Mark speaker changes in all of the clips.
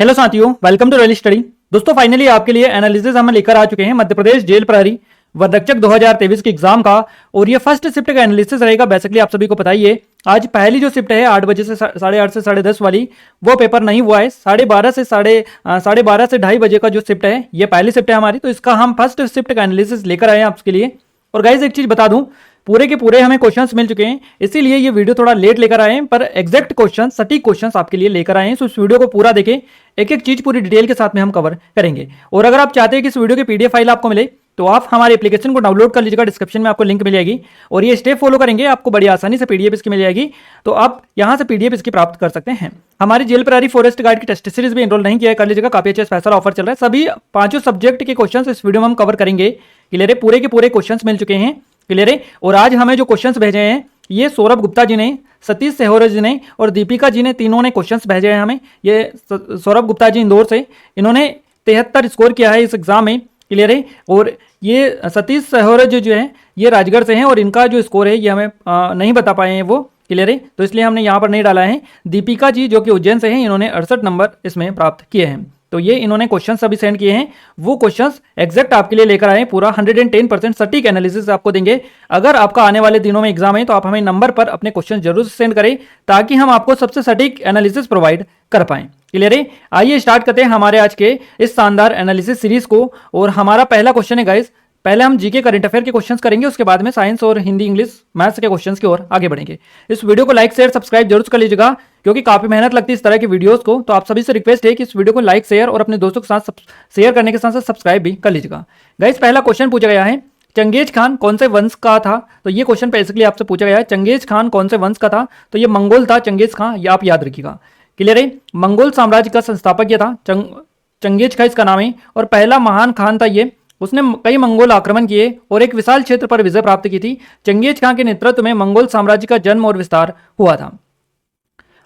Speaker 1: Hello साथियों, welcome to royal study. दोस्तों finally आपके लिए एनालिसिस हम लेकर आ चुके हैं मध्य प्रदेश जेल प्रहरी वरदक्षक 2023 के एग्जाम का। और ये फर्स्ट शिफ्ट का एनालिसिस रहेगा। बेसिकली आप सभी को पता ही है, आज पहली जो शिफ्ट है 8 बजे से 8:30 से 10:30 वाली, वो पेपर नहीं हुआ है। 12:30 से 2:30 बजे का जो शिफ्ट है, ये पहली शिफ्ट है हमारी, तो इसका हम फर्स्ट शिफ्ट का एनालिसिस लेकर आए हैं आपके लिए। और गाइज एक चीज बता दूं, पूरे के पूरे हमें क्वेश्चंस मिल चुके हैं, इसीलिए ये वीडियो थोड़ा लेट लेकर आए हैं, पर एग्जैक्ट क्वेश्चन, सटीक क्वेश्चंस आपके लिए लेकर आए हैं। तो इस वीडियो को पूरा देखें, एक एक चीज पूरी डिटेल के साथ में हम कवर करेंगे। और अगर आप चाहते हैं कि इस वीडियो की पीडीएफ फाइल आपको मिले, तो आप हमारे एप्लीकेशन को डाउनलोड कर लीजिएगा, डिस्क्रिप्शन में आपको लिंक मिल जाएगी। और ये स्टेप फॉलो करेंगे, आपको बड़ी आसानी से पीडीएफ इसकी मिल जाएगी, तो आप यहां से पीडीएफ इसकी प्राप्त कर सकते हैं। हमारी जेल प्रहरी फॉरेस्ट गार्ड की टेस्ट सीरीज भी एनरोल नहीं किया है, कर लीजिएगा, काफी अच्छा स्पेशल ऑफर चल रहा है। सभी 5 सब्जेक्ट के क्वेश्चन इस वीडियो में हम कवर करेंगे। क्लियर है, पूरे के पूरे क्वेश्चन मिल चुके हैं। क्लियर है। और आज हमें जो क्वेश्चंस भेजे हैं, ये सौरभ गुप्ता जी ने, सतीश सेहोरा जी ने और दीपिका जी ने, तीनों ने क्वेश्चंस भेजे हैं हमें। ये सौरभ गुप्ता जी इंदौर से, इन्होंने 73 स्कोर किया है इस एग्जाम में। क्लियर है। और ये सतीश सेहोरा जी जो है, ये राजगढ़ से हैं, और इनका जो स्कोर है ये हमें नहीं बता पाए हैं वो। क्लियर है, तो इसलिए हमने यहाँ पर नहीं डाला है। दीपिका जी जो कि उज्जैन से हैं, इन्होंने 68 नंबर इसमें प्राप्त किए हैं। तो ये इन्होंने क्वेश्चंस अभी सेंड किए हैं, वो क्वेश्चंस एग्जैक्ट आपके लिए लेकर आए, पूरा 110% सटीक एनालिसिस आपको देंगे। अगर आपका आने वाले दिनों में एग्जाम है, तो आप हमें नंबर पर अपने क्वेश्चन जरूर सेंड करें, ताकि हम आपको सबसे सटीक एनालिसिस प्रोवाइड कर पाएं। क्लियर है। आइए स्टार्ट करते हैं हमारे आज के इस शानदार एनालिसिस सीरीज को। और हमारा पहला क्वेश्चन है गाइस, पहले हम जीके करंट अफेयर के क्वेश्चंस करेंगे, उसके बाद में साइंस और हिंदी इंग्लिश मैथ्स के क्वेश्चंस की ओर आगे बढ़ेंगे। इस वीडियो को लाइक शेयर सब्सक्राइब जरूर कर लीजिएगा, क्योंकि काफी मेहनत लगती है इस तरह की वीडियोस को। तो आप सभी से रिक्वेस्ट है कि इस वीडियो को लाइक शेयर और अपने दोस्तों के साथ शेयर करने के साथ साथ सब्सक्राइब भी कर लीजिएगा। गाइस पहला क्वेश्चन पूछा गया है, चंगेज खान कौन से वंश का था? तो ये क्वेश्चन बेसिकली आपसे पूछा गया है, चंगेज खान कौन से वंश का था? तो ये मंगोल था चंगेज खान, ये आप याद रखिएगा। क्लियर है। मंगोल साम्राज्य का संस्थापक ये था, चंगेज खान इसका नाम है। और पहला महान खान था ये, उसने कई मंगोल आक्रमण किए और एक विशाल क्षेत्र पर विजय प्राप्त की थी। चंगेज खान के नेतृत्व में मंगोल साम्राज्य का जन्म और विस्तार हुआ था।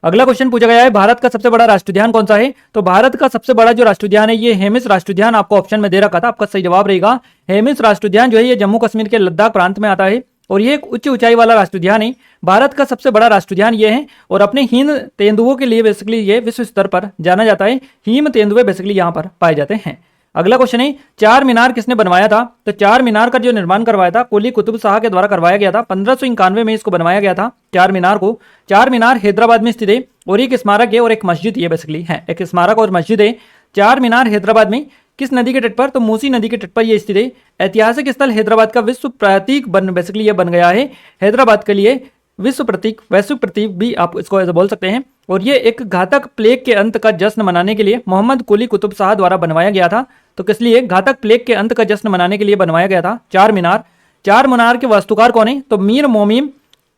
Speaker 1: अगला क्वेश्चन पूछा गया है, भारत का सबसे बड़ा राष्ट्रीय उद्यान कौन सा है? तो भारत का सबसे बड़ा जो राष्ट्रीय उद्यान है, ये हेमिस राष्ट्रीय उद्यान आपको ऑप्शन में दे रखा था, आपका सही जवाब रहेगा हेमिस राष्ट्रीय उद्यान जो है, ये जम्मू कश्मीर के लद्दाख प्रांत में आता है। और ये एक उच्च ऊंचाई वाला राष्ट्रीय उद्यान है, भारत का सबसे बड़ा राष्ट्रीय उद्यान ये है। और अपने हिम तेंदुओं के लिए बेसिकली ये विश्व स्तर पर जाना जाता है। हिम तेंदुए बेसिकली यहाँ पर पाए जाते हैं। अगला क्वेश्चन है, चार मीनार किसने बनवाया था? तो चार मीनार का जो निर्माण करवाया था, कुली कुतुब शाह के द्वारा करवाया गया था। 1591 में इसको बनवाया गया था चार मीनार को। चार मीनार हैदराबाद में स्थित है, और एक स्मारक है और एक मस्जिद ये बेसिकली है, एक स्मारक और मस्जिद है। चार मीनार हैदराबाद में किस नदी के तट पर? तो मूसी नदी के तट पर यह स्थित है। ऐतिहासिक स्थल हैदराबाद का विश्व प्रतीक बेसिकली ये बन गया है हैदराबाद के लिए विश्व प्रतीक, वैश्विक प्रतीक भी आप इसको ऐसा बोल सकते हैं। और ये एक घातक प्लेग के अंत का जश्न मनाने के लिए मोहम्मद कुली कुतुब शाह द्वारा बनवाया गया था। तो किस लिए? घातक प्लेग के अंत का जश्न मनाने के लिए बनवाया गया था चार मीनार। चार मीनार के वास्तुकार कौन है? तो मीर मोमीम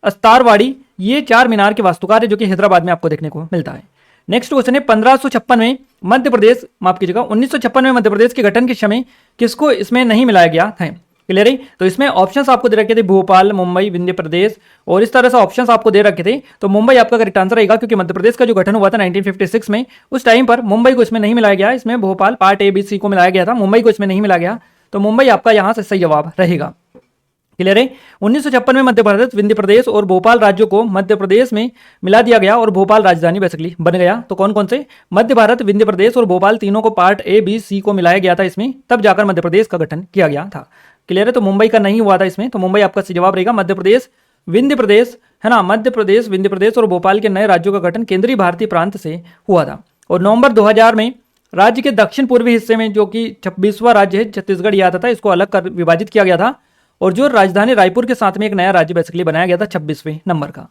Speaker 1: अस्तारवाड़ी, ये चार मीनार के वास्तुकार है, जो कि हैदराबाद में आपको देखने को मिलता है। नेक्स्ट क्वेश्चन है, 1556 में मध्य प्रदेश, माफ कीजिएगा 1956 में मध्य प्रदेश के गठन के समय किसको इसमें नहीं मिलाया गया था? क्लियर है। तो इसमें ऑप्शंस आपको दे रखे थे, भोपाल, मुंबई, विंध्य प्रदेश, और इस तरह से ऑप्शंस आपको दे रखे थे। तो मुंबई आपका करेक्ट आंसर रहेगा, क्योंकि मध्य प्रदेश का जो गठन हुआ था 1956 में, उस टाइम पर मुंबई को इसमें नहीं मिलाया गया। इसमें Bhopal part A B C को मिलाया गया था, मुंबई को इसमें नहीं मिलाया गया। तो मुंबई आपका यहाँ से सही जवाब रहेगा। क्लियर है। 1956 में मध्य प्रदेश, विंध्य प्रदेश और भोपाल राज्यों को मध्य प्रदेश में मिला दिया गया, और भोपाल राजधानी बेसिकली बन गया। तो कौन कौन से? मध्य भारत, विंध्य प्रदेश और भोपाल, तीनों को पार्ट ए बी सी को मिलाया गया था इसमें, तब जाकर मध्य प्रदेश का गठन किया गया था। क्लियर है। तो मुंबई का नहीं हुआ था इसमें, तो मुंबई आपका सही जवाब रहेगा। मध्य प्रदेश, विंध्य प्रदेश है ना, मध्य प्रदेश, विंध्य प्रदेश और भोपाल के नए राज्यों का गठन केंद्रीय भारतीय प्रांत से हुआ था। और नवंबर 2000 में राज्य के दक्षिण पूर्वी हिस्से में, जो कि 26वां राज्य है, छत्तीसगढ़ ये आता था, इसको अलग कर विभाजित किया गया था। और जो राजधानी रायपुर के साथ में एक नया राज्य बेसिकली बनाया गया था 26वें नंबर का।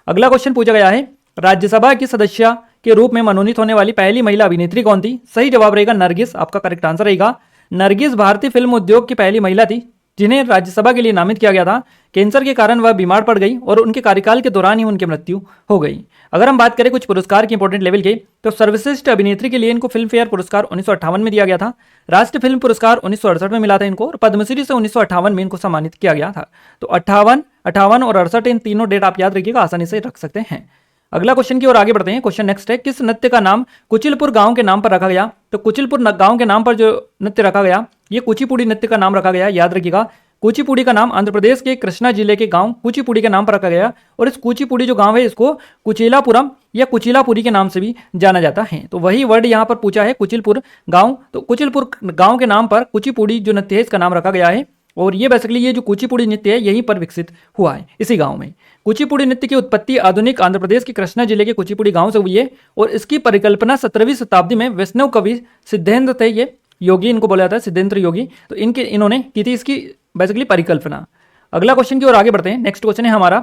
Speaker 1: अगला क्वेश्चन पूछा गया है, राज्यसभा की सदस्य के रूप में मनोनीत होने वाली पहली महिला अभिनेत्री कौन थी? सही जवाब रहेगा नरगिस, आपका करेक्ट आंसर रहेगा नरगिस। भारतीय फिल्म उद्योग की पहली महिला थी जिन्हें राज्यसभा के लिए नामित किया गया था। कैंसर के कारण वह बीमार पड़ गई और उनके कार्यकाल के दौरान ही उनकी मृत्यु हो गई। अगर हम बात करें कुछ पुरस्कार के इंपॉर्टेंट लेवल के, तो सर्वश्रेष्ठ अभिनेत्री के लिए इनको फिल्म फेयर पुरस्कार 1958 में दिया गया था। राष्ट्रीय फिल्म पुरस्कार 1968 में मिला था इनको, और पद्मश्री से 1958 में इनको सम्मानित किया गया था। तो 58 और 68 इन तीनों डेट आप याद रखिएगा, आसानी से रख सकते हैं। अगला क्वेश्चन की ओर आगे बढ़ते हैं। क्वेश्चन नेक्स्ट है, किस नृत्य का नाम कुचिलपुर गांव के नाम पर रखा गया? तो कुचिलपुर गांव के नाम पर जो नृत्य रखा गया, ये कुचिपुड़ी नृत्य का नाम रखा गया, याद रखिएगा कुचिपुड़ी का नाम आंध्र प्रदेश के कृष्णा जिले के गांव कुचिपुड़ी के नाम पर रखा गया और इस कुचिपुड़ी जो गांव है इसको कुचेलापुरम या कुचिलापुरी के नाम से भी जाना जाता है। तो वही वर्ड यहाँ पर पूछा है कुचिलपुर गांव, तो कुचिलपुर गांव के नाम पर कुचिपुड़ी जो नृत्य है इसका नाम रखा गया है। और ये बेसिकली ये जो कुचिपुड़ी नृत्य है यहीं पर विकसित हुआ है इसी गांव में। कुचिपुड़ी नृत्य की उत्पत्ति आधुनिक आंध्र प्रदेश के कृष्णा जिले के कुचिपुड़ी गांव से हुई है और इसकी परिकल्पना 17वीं शताब्दी में वैष्णव कवि सिद्धेंद्र थे, ये योगी इनको बोला जाता है, सिद्धेंद्र योगी, तो इन्होंने की थी इसकी बेसिकली परिकल्पना। अगला क्वेश्चन की ओर आगे बढ़ते हैं। नेक्स्ट क्वेश्चन है हमारा,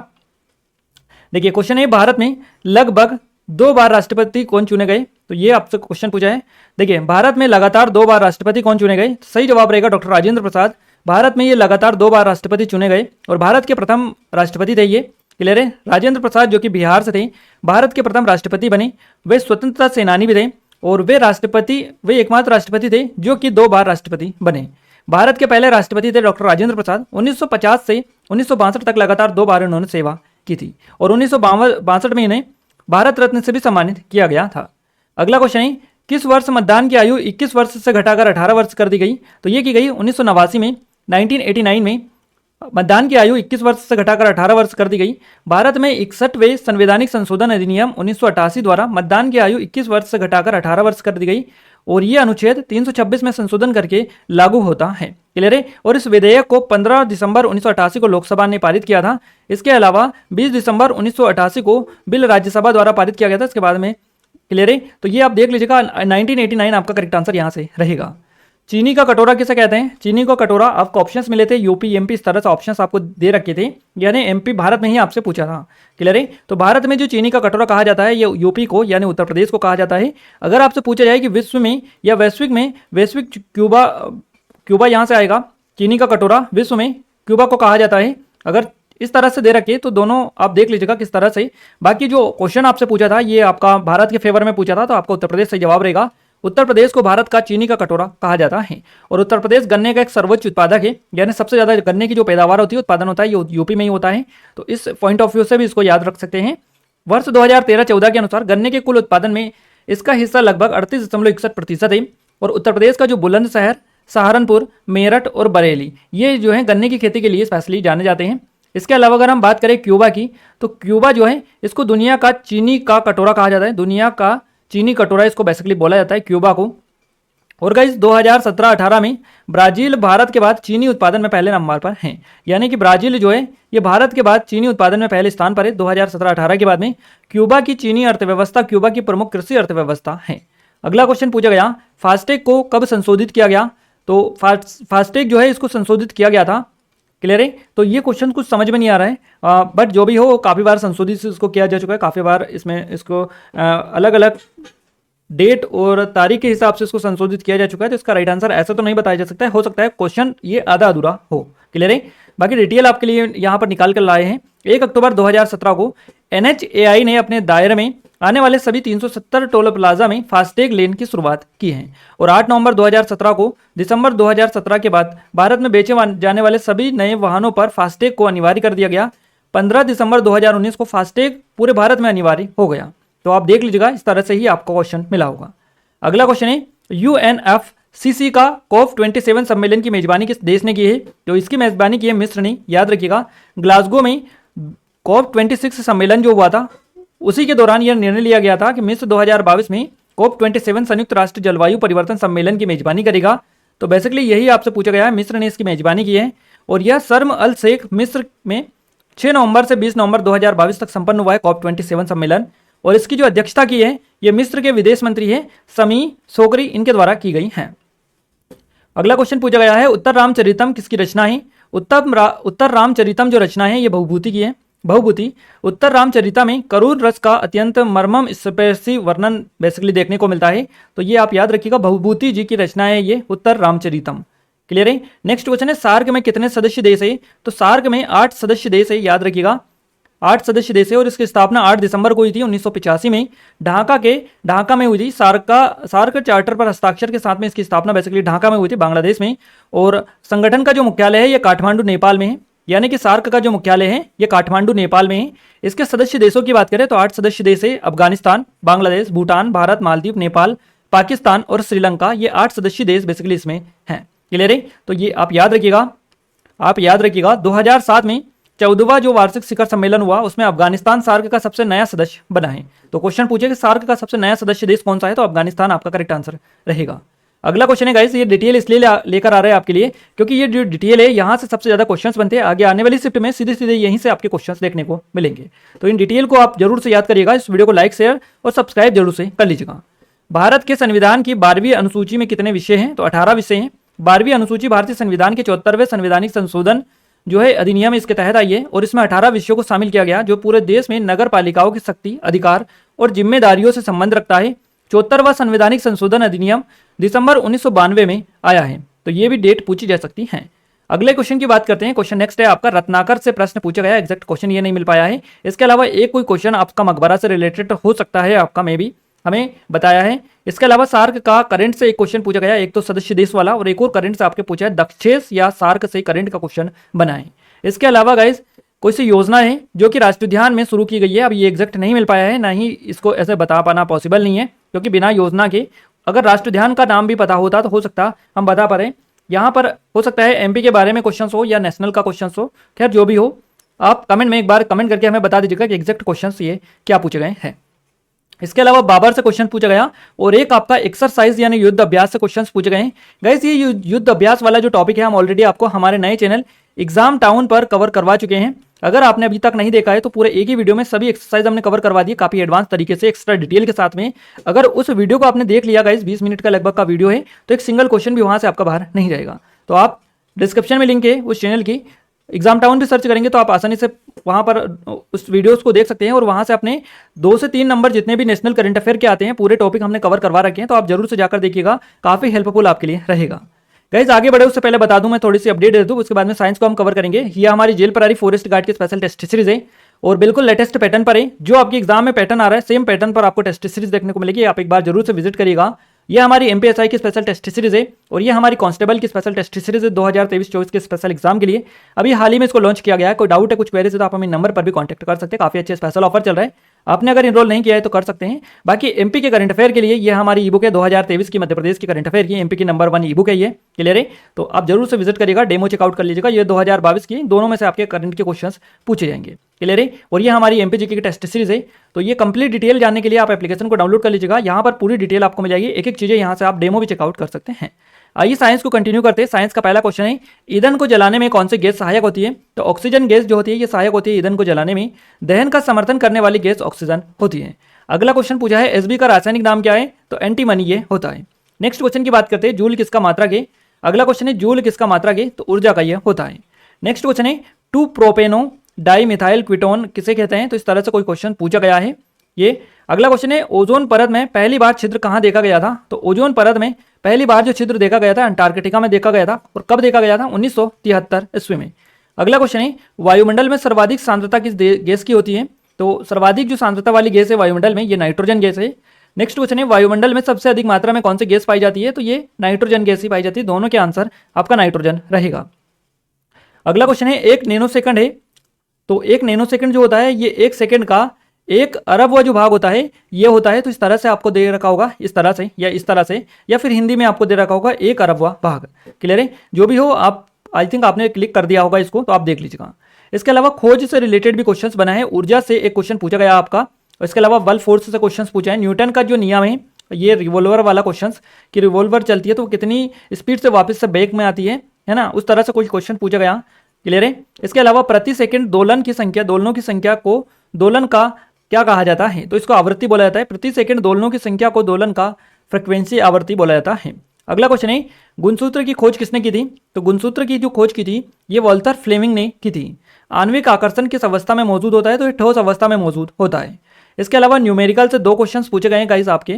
Speaker 1: देखिए क्वेश्चन है भारत में लगभग 2 बार राष्ट्रपति कौन चुने गए। तो ये आपसे क्वेश्चन पूछा है। देखिए भारत में लगातार 2 बार राष्ट्रपति कौन चुने गए, सही जवाब रहेगा डॉक्टर राजेंद्र प्रसाद। भारत में ये लगातार 2 बार राष्ट्रपति चुने गए और भारत के प्रथम राष्ट्रपति थे ये, क्लियर है, राजेंद्र प्रसाद जो कि बिहार से थे, भारत के प्रथम राष्ट्रपति बने। वे स्वतंत्रता सेनानी भी थे और वे एकमात्र राष्ट्रपति थे जो कि 2 बार राष्ट्रपति बने। भारत के पहले राष्ट्रपति थे डॉक्टर राजेंद्र प्रसाद। 1950 से 1962 तक लगातार 2 बार इन्होंने सेवा की थी और 1962 में इन्हें भारत रत्न से भी सम्मानित किया गया था। अगला क्वेश्चन है, किस वर्ष मतदान की आयु 21 वर्ष से घटाकर 18 वर्ष कर दी गई। तो ये की गई 1989 में, 1989 में मतदान की आयु 21 वर्ष से घटाकर 18 वर्ष कर दी गई। भारत में 61वें संवैधानिक संशोधन अधिनियम 1988 द्वारा मतदान की आयु 21 वर्ष से घटाकर 18 वर्ष कर दी गई और ये अनुच्छेद 326 में संशोधन करके लागू होता है, क्लियर है। और इस विधेयक को 15 दिसंबर 1988 को लोकसभा ने पारित किया था। इसके अलावा 20 दिसंबर 1988 को बिल राज्यसभा द्वारा पारित किया गया था इसके बाद में, क्लियर है। तो ये आप देख लीजिएगा 1989 आपका करेक्ट आंसर यहाँ से रहेगा। चीनी का कटोरा किसे कहते हैं। चीनी का कटोरा आपको ऑप्शंस मिले थे, यूपी एमपी इस तरह से ऑप्शंस आपको दे रखे थे, यानी एमपी भारत में ही आपसे पूछा था, क्लियर है। तो भारत में जो चीनी का कटोरा कहा जाता है ये यूपी को यानी उत्तर प्रदेश को कहा जाता है। अगर आपसे पूछा जाए कि विश्व में या वैश्विक क्यूबा यहाँ से आएगा। चीनी का कटोरा विश्व में क्यूबा को कहा जाता है। अगर इस तरह से दे रखे तो दोनों आप देख लीजिएगा किस तरह से। बाकी जो क्वेश्चन आपसे पूछा था ये आपका भारत के फेवर में पूछा था, तो आपका उत्तर प्रदेश से जवाब रहेगा। उत्तर प्रदेश को भारत का चीनी का कटोरा कहा जाता है और उत्तर प्रदेश गन्ने का एक सर्वोच्च उत्पादक है, यानी सबसे ज़्यादा गन्ने की जो पैदावार होती है, उत्पादन होता है, ये यूपी में ही होता है। तो इस पॉइंट ऑफ व्यू से भी इसको याद रख सकते हैं। वर्ष 2013-14 के अनुसार गन्ने के कुल उत्पादन में इसका हिस्सा लगभग 38.61% है और उत्तर प्रदेश का जो बुलंदशहर, सहारनपुर, मेरठ और बरेली ये जो है गन्ने की खेती के लिए स्पेशली जाने जाते हैं। इसके अलावा अगर हम बात करें क्यूबा की, तो क्यूबा जो है इसको दुनिया का चीनी का कटोरा कहा जाता है। दुनिया का चीनी कटोरा इसको बेसिकली बोला जाता है क्यूबा को। और गाइस 2017-18 में ब्राजील भारत के बाद चीनी उत्पादन में पहले नंबर पर है, यानी कि ब्राजील जो है ये भारत के बाद चीनी उत्पादन में पहले स्थान पर है 2017-18 के बाद में। क्यूबा की चीनी अर्थव्यवस्था क्यूबा की प्रमुख कृषि अर्थव्यवस्था है। अगला क्वेश्चन पूछा गया, फास्टैग को कब संशोधित किया गया। तो फास्टैग जो है इसको संशोधित किया गया था, क्लियर है। तो ये क्वेश्चन कुछ समझ में नहीं आ रहा है, बट जो भी हो काफ़ी बार संशोधित इसको किया जा चुका है, काफ़ी बार इसमें इसको अलग अलग डेट और तारीख के हिसाब से इसको संशोधित किया जा चुका है। तो इसका राइट आंसर ऐसा तो नहीं बताया जा सकता है, हो सकता है क्वेश्चन ये आधा अधूरा हो, क्लियर है। बाकी डिटेल आपके लिए यहाँ पर निकाल कर लाए हैं। 1 अक्टूबर 2017 को NHAI ने अपने दायरे में आने वाले सभी 370 टोल प्लाजा में फास्टैग लेन की शुरुआत की है और 8 नवंबर 2017 को दिसंबर 2017 के बाद भारत में बेचे जाने वाले सभी नए वाहनों पर फास्टैग को अनिवार्य कर दिया गया। 15 दिसंबर 2019 को फास्टैग पूरे भारत में अनिवार्य हो गया। तो आप देख लीजिएगा इस तरह से ही आपको क्वेश्चन मिला होगा। अगला क्वेश्चन है, UNFCCC का COP27 सम्मेलन की मेजबानी किस देश ने की है। तो इसकी मेजबानी की है मिस्र ने, याद रखिएगा। ग्लासगो में COP26 सम्मेलन जो हुआ था उसी के दौरान यह निर्णय लिया गया था कि मिस्र 2022 में COP27 संयुक्त राष्ट्र जलवायु परिवर्तन सम्मेलन की मेजबानी करेगा। तो बेसिकली यही आपसे पूछा गया है, मिस्र ने इसकी मेजबानी की है और यह शर्म अल शेख मिस्र में 6 नवंबर से 20 नवंबर 2022 तक संपन्न हुआ है COP27 सम्मेलन। और इसकी जो अध्यक्षता की है ये मिस्र के विदेश मंत्री है समी सोकरी, इनके द्वारा की गई है। अगला क्वेश्चन पूछा गया है, उत्तर रामचरितम किसकी रचना है। उत्तर रामचरितम जो रचना है ये बहुभूति की है। बहुभूति उत्तर रामचरिता में करूर रस का अत्यंत मर्मम स्पर्शी वर्णन बेसिकली देखने को मिलता है। तो ये आप याद रखिएगा, बहुभूति जी की रचना है ये उत्तर रामचरितम, क्लियर है। नेक्स्ट क्वेश्चन है, सार्क में कितने सदस्य देश है। तो सार्क में 8 सदस्य देश है, याद रखिएगा 8 सदस्य देश है और इसकी स्थापना 8 दिसंबर को हुई थी 1985 में ढाका में हुई थी। सार्क चार्टर पर हस्ताक्षर के साथ में इसकी स्थापना बेसिकली ढाका में हुई थी, बांग्लादेश में। और संगठन का जो मुख्यालय है ये काठमांडू नेपाल में है, यानी कि सार्क का जो मुख्यालय है ये काठमांडू नेपाल में है। इसके सदस्य देशों की बात करें तो 8 सदस्य देश है, अफगानिस्तान, बांग्लादेश, भूटान, भारत, मालदीव, नेपाल, पाकिस्तान और श्रीलंका। ये 8 सदस्य देश बेसिकली इसमें हैं, क्लियर है। तो ये आप याद रखिएगा। आप याद रखिएगा 2007 में 14वां जो वार्षिक शिखर सम्मेलन हुआ उसमें अफगानिस्तान सार्क का सबसे नया सदस्य बना है। तो क्वेश्चन पूछे कि सार्क का सबसे नया सदस्य देश कौन सा है, तो अफगानिस्तान आपका करेक्ट आंसर रहेगा। अगला क्वेश्चन है गाइस, ये डिटेल इसलिए लेकर आ रहे हैं आपके लिए क्योंकि ये जो डिटेल है यहाँ से सबसे ज्यादा क्वेश्चंस बनते हैं। आगे आने वाली शिफ्ट में सीधे सीधे यहीं से आपके क्वेश्चंस देखने को मिलेंगे। तो इन डिटेल को आप जरूर से याद करिएगा। इस वीडियो को लाइक शेयर और सब्सक्राइब जरूर से कर लीजिएगा। भारत के संविधान की 12वीं अनुसूची में कितने विषय हैं, तो 18 विषय हैं। 12वीं अनुसूची भारतीय संविधान के 74वें संवैधानिक संशोधन जो है अधिनियम इसके तहत आई है और इसमें 18 विषयों को शामिल किया गया जो पूरे देश में नगर पालिकाओं की शक्ति, अधिकार और जिम्मेदारियों से संबंध रखता है। 74वां संवैधानिक संशोधन अधिनियम दिसंबर 1992 में आया है। तो ये भी डेट पूछी जा सकती है। अगले क्वेश्चन की बात करते हैं। क्वेश्चन नेक्स्ट है आपका, रत्नाकर से प्रश्न पूछा गया, एग्जैक्ट क्वेश्चन ये नहीं मिल पाया है। इसके अलावा एक कोई क्वेश्चन आपका मकबरा से रिलेटेड हो सकता है, आपका में भी हमें बताया है। इसके अलावा सार्क का करंट से एक क्वेश्चन पूछा गया, एक तो सदस्य देश वाला और एक और करंट से आपके पूछा है दक्षेश या सार्क से करंट का क्वेश्चन बना है। इसके अलावा गाइस कोई सी योजना है जो कि राष्ट्रीय उद्यान में शुरू की गई है, अब ये एग्जैक्ट नहीं मिल पाया है, ना ही इसको ऐसे बता पाना पॉसिबल नहीं है क्योंकि बिना योजना के अगर राष्ट्रीय उद्यान का नाम भी पता होता तो हो सकता हम बता पा रहे हैं। यहाँ पर हो सकता है एमपी के बारे में क्वेश्चन हो या नेशनल का क्वेश्चन हो, खैर जो भी हो आप कमेंट में एक बार कमेंट करके हमें बता दीजिएगा कि एग्जैक्ट क्वेश्चन ये क्या पूछे गए हैं। इसके अलावा बाबर से क्वेश्चन पूछा गया और एक आपका एक्सरसाइज यानी युद्ध अभ्यास से क्वेश्चंस पूछे गए हैं। गाइस ये युद्ध अभ्यास वाला जो टॉपिक है हम ऑलरेडी आपको हमारे नए चैनल एग्जाम टाउन पर कवर करवा चुके हैं। अगर आपने अभी तक नहीं देखा है तो पूरे एक ही वीडियो में सभी एक्सरसाइज हमने कवर करवा दी काफी एडवांस तरीके से, एक्स्ट्रा डिटेल के साथ में। अगर उस वीडियो को आपने देख लिया गाइस, 20 मिनट का लगभग का वीडियो है, तो एक सिंगल क्वेश्चन भी वहां से आपका बाहर नहीं जाएगा। तो आप डिस्क्रिप्शन में लिंक है उस चैनल की, एग्जाम टाउन भी सर्च करेंगे तो आप आसानी से वहां पर उस वीडियोस को देख सकते हैं और वहां से अपने 2 से 3 नंबर जितने भी नेशनल करंट अफेयर के आते हैं पूरे टॉपिक हमने कवर करवा रखे हैं। तो आप जरूर से जाकर देखिएगा, काफी हेल्पफुल आपके लिए रहेगा। गाइस आगे बढ़े उससे पहले बता दूं, मैं थोड़ी सी अपडेट दे दूं, उसके बाद में साइंस को हम कवर करेंगे। ये हमारी जेल प्रहरी फॉरेस्ट गार्ड की स्पेशल टेस्ट सीरीज है और बिल्कुल लेटेस्ट पैटर्न पर है। जो आपके एग्जाम में पैटर्न आ रहा है सेम पैटर्न पर आपको टेस्ट सीरीज देखने को मिलेगी, आप एक बार जरूर से विजिट करिएगा। ये हमारी एमपीएसआई की स्पेशल टेस्ट सीरीज है और ये हमारी कांस्टेबल की स्पेशल टेस्ट सीरीज है 2023-24 के स्पेशल एग्जाम के लिए। अभी हाल ही में इसको लॉन्च किया गया है। कोई डाउट है, कुछ क्वेरीज है तो आप हमें नंबर पर भी कांटेक्ट कर सकते हैं। काफी अच्छे स्पेशल ऑफर चल रहा है, आपने अगर इनरोल नहीं किया है तो कर सकते हैं। बाकी एमपी के करंट अफेयर के लिए ये हमारी ईबुक है 2023 की मध्य प्रदेश की करंट अफेयर की, एमपी की नंबर 1 ईबुक है ये, क्लियर है। तो आप जरूर से विजिट करिएगा, डेमो चेकआउट कर लीजिएगा। ये 2022 की दोनों में से आपके करंट के क्वेश्चंस पूछे जाएंगे, क्लियर है। और ये हमारी एमपीजीके की टेस्ट सीरीज है। तो ये कंप्लीट डिटेल जानने के लिए आप एप्लीकेशन को डाउनलोड कर लीजिएगा, यहाँ पर पूरी डिटेल आपको मिल जाएगी, एक एक चीजें यहाँ से आप डेमो भी चेकआउट कर सकते हैं। आइए साइंस को कंटिन्यू करते हैं। साइंस का पहला क्वेश्चन है, ईंधन को जलाने में कौन सी गैस सहायक होती है, तो ऑक्सीजन गैस जो होती है ये सहायक होती है ईंधन को जलाने में। दहन का समर्थन करने वाली गैस ऑक्सीजन होती है। अगला क्वेश्चन पूछा है एसबी का रासायनिक नाम क्या है, तो एंटीमनी ये होता है। नेक्स्ट क्वेश्चन की बात करते हैं, जूल किसका मात्रक है। अगला क्वेश्चन है जूल किसका मात्रक है, तो ऊर्जा का ये होता है। नेक्स्ट क्वेश्चन है 2 प्रोपेनो डाईमिथाइल कीटोन किसे कहते हैं, तो इस तरह से कोई क्वेश्चन पूछा गया है ये। अगला क्वेश्चन है ओजोन परत में पहली बार छिद्र कहाँ देखा गया था, तो ओजोन परत में पहली बार जो छिद्र देखा गया था अंटार्कटिका में देखा गया था और कब देखा गया था, 1973 ईस्वी में। अगला क्वेश्चन है वायुमंडल में सर्वाधिक सांद्रता किस गैस की होती है, तो सर्वाधिक जो सांद्रता वाली गैस है वायुमंडल में ये नाइट्रोजन गैस है। नेक्स्ट क्वेश्चन है वायुमंडल में सबसे अधिक मात्रा में कौन सी गैस पाई जाती है, तो ये नाइट्रोजन गैस ही पाई जाती है। दोनों के आंसर आपका नाइट्रोजन रहेगा। अगला क्वेश्चन है 1 नैनो सेकंड है, तो 1 नैनो सेकंड जो होता है ये 1 सेकंड का 1 अरबवा जो भाग होता है ये होता है। तो इस तरह से आपको दे रखा होगा, इस तरह से या इस तरह से, या फिर हिंदी में आपको दे रखा होगा 1 अरबवा भाग, क्लियर है। जो भी हो आप आई थिंक आपने क्लिक कर दिया होगा इसको, तो आप देख लीजिएगा। इसके अलावा खोज से रिलेटेड भी क्वेश्चंस बना है, ऊर्जा से एक क्वेश्चन पूछा गया आपका। इसके अलावा बल फोर्स से क्वेश्चंस पूछा है, न्यूटन का जो नियम है ये रिवॉल्वर वाला क्वेश्चंस कि रिवॉल्वर चलती है तो कितनी स्पीड से वापस से बैक में आती है ना, उस तरह से कोई क्वेश्चन पूछा गया, क्लियर है। इसके अलावा प्रति सेकंड दोलन की संख्या, दोलनों की संख्या को दोलन का क्या कहा जाता है, तो इसको आवृत्ति बोला जाता है। प्रति सेकंड दोलनों की संख्या को दोलन का फ्रिक्वेंसी आवृत्ति बोला जाता है। अगला क्वेश्चन है गुणसूत्र की खोज किसने की थी, तो गुणसूत्र की जो खोज की थी ये वॉल्टर फ्लेमिंग ने की थी। आणविक आकर्षण किस अवस्था में मौजूद होता है, तो ये ठोस अवस्था में मौजूद होता है। इसके अलावा न्यूमेरिकल से 2 क्वेश्चंस पूछे गए हैं गाइस आपके,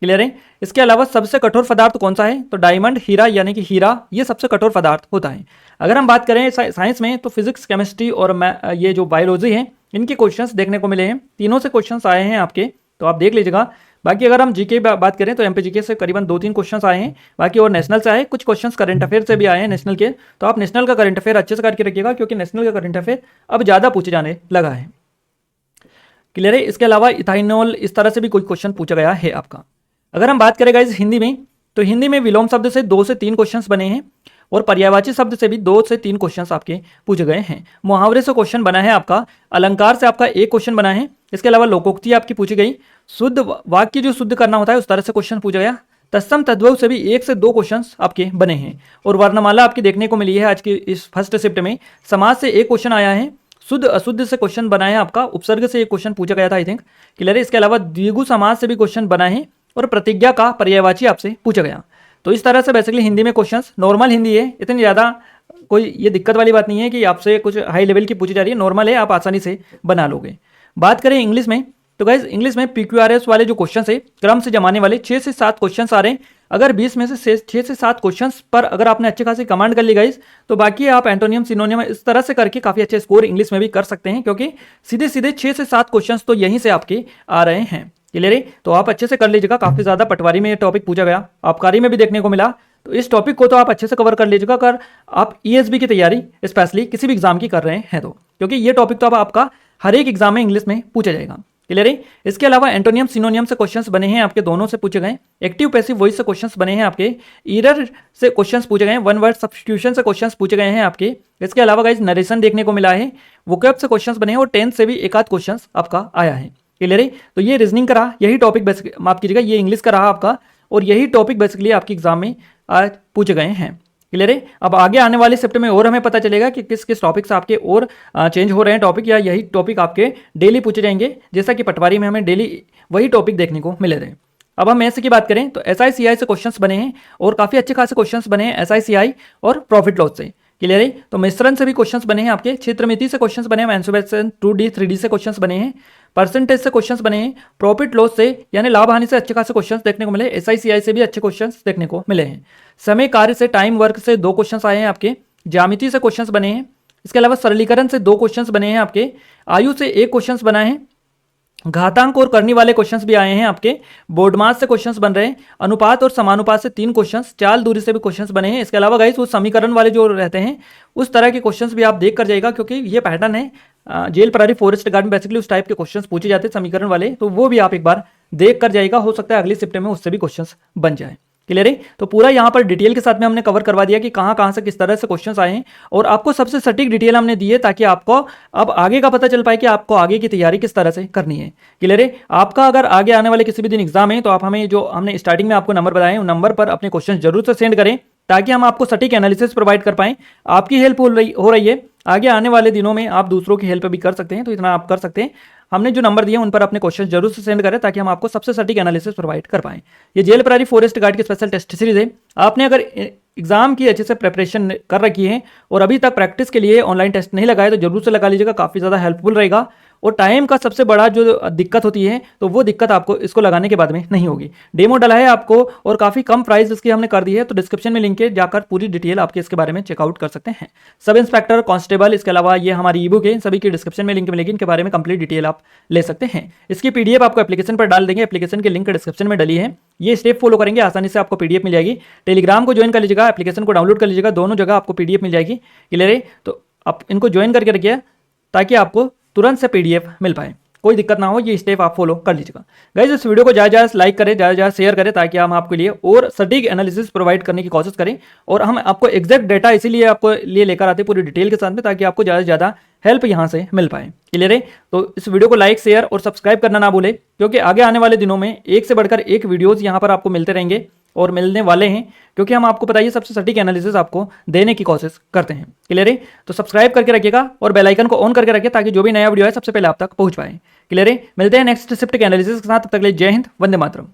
Speaker 1: क्लियर है। इसके अलावा सबसे कठोर पदार्थ कौन सा है, तो डायमंड, हीरा यानी कि हीरा ये सबसे कठोर पदार्थ होता है। अगर हम बात करें साइंस में तो फिजिक्स, केमिस्ट्री और ये जो बायोलॉजी है इनके क्वेश्चंस देखने को मिले हैं, तीनों से क्वेश्चंस आए हैं आपके, तो आप देख लीजिएगा। बाकी अगर हम जीके बात करें तो एमपीजीके से करीबन 2-3 क्वेश्चंस आए हैं, बाकी और नेशनल से आए, कुछ क्वेश्चंस करंट अफेयर से भी आए हैं नेशनल के। तो आप नेशनल का करंट अफेयर अच्छे से करके रखिएगा क्योंकि नेशनल का करंट अफेयर अब ज़्यादा पूछे जाने लगा है, क्लियर है। इसके अलावा इथाइनॉल इस तरह से भी कोई क्वेश्चन पूछा गया है आपका। अगर हम बात करें गाइस हिंदी में, तो हिंदी में विलोम शब्द से 2 से 3 क्वेश्चंस बने हैं। और पर्यायवाची शब्द से भी 2 से 3 क्वेश्चन आपके पूछे गए हैं। मुहावरे से क्वेश्चन बना है आपका, अलंकार से आपका एक क्वेश्चन बना है, इसके अलावा लोकोक्ति आपकी पूछी गई, शुद्ध वाक्य जो शुद्ध करना होता है उस तरह से क्वेश्चन पूछा गया, तत्सम तद्भव से भी 1 से 2 क्वेश्चन आपके बने हैं। और वर्णमाला आपकी देखने को मिली है आज की इस फर्स्ट शिफ्ट में। समाज से एक क्वेश्चन आया है, शुद्ध अशुद्ध से क्वेश्चन बना है आपका, उपसर्ग से एक क्वेश्चन पूछा गया था आई थिंक, क्लियर है। इसके अलावा द्विगु समाज से भी क्वेश्चन बना है और प्रतिज्ञा का पर्यायवाची आपसे पूछा गया। तो इस तरह से बेसिकली हिंदी में क्वेश्चंस नॉर्मल हिंदी है, इतनी ज़्यादा कोई ये दिक्कत वाली बात नहीं है कि आपसे कुछ हाई लेवल की पूछी जा रही है, नॉर्मल है, आप आसानी से बना लोगे। बात करें इंग्लिश में, तो गाइज इंग्लिश में PQRS वाले जो क्वेश्चन है क्रम से जमाने वाले 6 से 7 क्वेश्चन आ रहे हैं। अगर 20 में से 6 से 7 क्वेश्चन पर अगर आपने अच्छे खासी कमांड कर ली गाइज, तो बाकी आप एंटोनियम सिनोनियम इस तरह से करके काफ़ी अच्छे स्कोर इंग्लिश में भी कर सकते हैं, क्योंकि सीधे सीधे 6 से 7 क्वेश्चन तो यहीं से आपके आ रहे हैं, क्लियर है। तो आप अच्छे से कर लीजिएगा, काफ़ी ज़्यादा पटवारी में ये टॉपिक पूछा गया, आबकारी में भी देखने को मिला, तो इस टॉपिक को तो आप अच्छे से कवर कर लीजिएगा अगर आप ESB की तैयारी स्पेशली किसी भी एग्जाम की कर रहे हैं तो, क्योंकि ये टॉपिक तो अब आपका हर एक एग्जाम में इंग्लिश में पूछा जाएगा, क्लियर है। इसके अलावा एंटोनियम सिनोनियम से क्वेश्चंस बने हैं आपके, दोनों से पूछे गए। एक्टिव पैसिव वॉइस से क्वेश्चंस बने हैं आपके, एरर से क्वेश्चंस पूछे गए हैं, वन वर्ड सब्स्टिट्यूशन से क्वेश्चंस पूछे गए हैं आपके। इसके अलावा गाइस नरेशन देखने को मिला है, वोकैब से क्वेश्चंस बने हैं और टेंस से भी एक आध क्वेश्चन आपका आया है, क्लियर है। तो ये रीजनिंग का रहा, यही टॉपिक बेसिक माफ कीजिएगा, ये इंग्लिश का रहा आपका, और यही टॉपिक बेसिकली आपके एग्जाम में आज पूछे गए हैं, क्लियर है। अब आगे आने वाले शिफ्ट में और हमें पता चलेगा कि किस किस टॉपिक्स आपके और चेंज हो रहे हैं टॉपिक, या यही टॉपिक आपके डेली पूछे जाएंगे, जैसा कि पटवारी में हमें डेली वही टॉपिक देखने को मिले थे। अब हम ऐसे की बात करें तो SICI से क्वेश्चंस बने हैं और काफ़ी अच्छे खासे क्वेश्चंस बने हैं SICI और प्रॉफिट लॉस से, क्लियर है। तो मिश्रण से भी क्वेश्चंस बने हैं आपके, क्षेत्रमिति से क्वेश्चंस बने हैं, मैन्सुरेशन 2D 3D से क्वेश्चंस बने हैं, परसेंटेज से क्वेश्चंस बने हैं, प्रॉफिट लॉस से यानी लाभ हानि से अच्छे खासे क्वेश्चंस देखने को मिले, SICI से भी अच्छे क्वेश्चंस देखने को मिले हैं। समय कार्य से टाइम वर्क से 2 क्वेश्चंस आए हैं आपके, ज्यामिति से क्वेश्चंस बने हैं, इसके अलावा सरलीकरण से 2 क्वेश्चंस बने हैं आपके, आयु से 1 क्वेश्चंस बना है, घातांक और करनी वाले क्वेश्चंस भी आए हैं आपके, बोर्डमास से क्वेश्चंस बन रहे हैं, अनुपात और समानुपात से 3 क्वेश्चंस, चाल दूरी से भी क्वेश्चंस बने हैं। इसके अलावा गाइस वो समीकरण वाले जो रहते हैं उस तरह के क्वेश्चंस भी आप देख कर जाइएगा, क्योंकि ये पैटर्न है जेल प्रहरी फॉरेस्ट गार्ड में बेसिकली उस टाइप के क्वेश्चंस पूछे जाते हैं समीकरण वाले, तो वो भी आप एक बार देख कर जाइएगा, हो सकता है अगली शिफ्ट में उससे भी क्वेश्चंस बन जाए, क्लियर है। तो पूरा यहाँ पर डिटेल के साथ में हमने कवर करवा दिया कि कहाँ कहाँ से किस तरह से क्वेश्चंस आए हैं, और आपको सबसे सटीक डिटेल हमने दी है ताकि आपको अब आगे का पता चल पाए कि आपको आगे की तैयारी किस तरह से करनी है, क्लियर है। आपका अगर आगे आने वाले किसी भी दिन एग्जाम है तो आप हमें जो हमने स्टार्टिंग में आपको नंबर बताए उन नंबर पर अपने क्वेश्चन जरूर से सेंड करें, ताकि हम आपको सटीक एनालिसिस प्रोवाइड कर पाएं। आपकी हेल्प हो रही है, आगे आने वाले दिनों में आप दूसरों की हेल्प भी कर सकते हैं, तो इतना आप कर सकते हैं। हमने जो नंबर दिए उन पर अपने क्वेश्चन जरूर से सेंड करें ताकि हम आपको सबसे सटीक एनालिसिस प्रोवाइड कर पाएं। ये जेल प्रहरी फॉरेस्ट गार्ड की स्पेशल टेस्ट सीरीज है। आपने अगर एग्जाम की अच्छे से प्रिपरेशन कर रखी है और अभी तक प्रैक्टिस के लिए ऑनलाइन टेस्ट नहीं लगाए तो जरूर से लगा लीजिएगा, काफ़ी ज़्यादा हेल्पफुल रहेगा। और टाइम का सबसे बड़ा जो दिक्कत होती है तो वो दिक्कत आपको इसको लगाने के बाद में नहीं होगी। डेमो डला है आपको और काफ़ी कम प्राइस इसकी हमने कर दी है, तो डिस्क्रिप्शन में लिंक है, जाकर पूरी डिटेल आपके इसके बारे में चेकआउट कर सकते हैं। सब इंस्पेक्टर, कांस्टेबल, इसके अलावा ये हमारी ई बुक है, सभी की डिस्क्रिप्शन में लिंक मिलेगी, इनके बारे में कंप्लीट डिटेल आप ले सकते हैं। इसकी PDF आपको एप्लीकेशन पर डाल देंगे, एप्लीकेशन के लिंक डिस्क्रिप्शन में डली है, ये स्टेप फॉलो करेंगे आसानी से आपको PDF मिल जाएगी। टेलीग्राम को ज्वाइन कर लीजिएगा, एप्लीकेशन को डाउनलोड कर लीजिएगा, दोनों जगह आपको PDF मिल जाएगी, क्लियर है। तो आप इनको ज्वाइन करके रखिए ताकि आपको तुरंत से PDF मिल पाए, कोई दिक्कत ना हो, ये स्टेप आप फॉलो कर लीजिएगा। गाइस इस वीडियो को ज़्यादा लाइक करें, ज़्यादा शेयर करें, ताकि हम आपके लिए और सटीक एनालिसिस प्रोवाइड करने की कोशिश करें, और हम आपको एग्जैक्ट डेटा इसीलिए आपको लिए लेकर आते हैं पूरी डिटेल के साथ में, ताकि आपको ज़्यादा से ज़्यादा हेल्प यहाँ से मिल पाए, क्लियर है। तो इस वीडियो को लाइक, शेयर और सब्सक्राइब करना ना भूलें, क्योंकि आगे आने वाले दिनों में एक से बढ़कर एक वीडियोज़ यहाँ पर आपको मिलते रहेंगे और मिलने वाले हैं, क्योंकि हम आपको बताइए सबसे सटीक एनालिसिस आपको देने की कोशिश करते हैं, क्लियर है। तो सब्सक्राइब करके रखिएगा और बेल आइकन को ऑन करके रखिए ताकि जो भी नया वीडियो है सबसे पहले आप तक पहुंच पाए, क्लियर है। मिलते हैं नेक्स्ट शिफ्ट के एनालिसिस के साथ, तब तक के लिए जय हिंद, वंदे मातरम।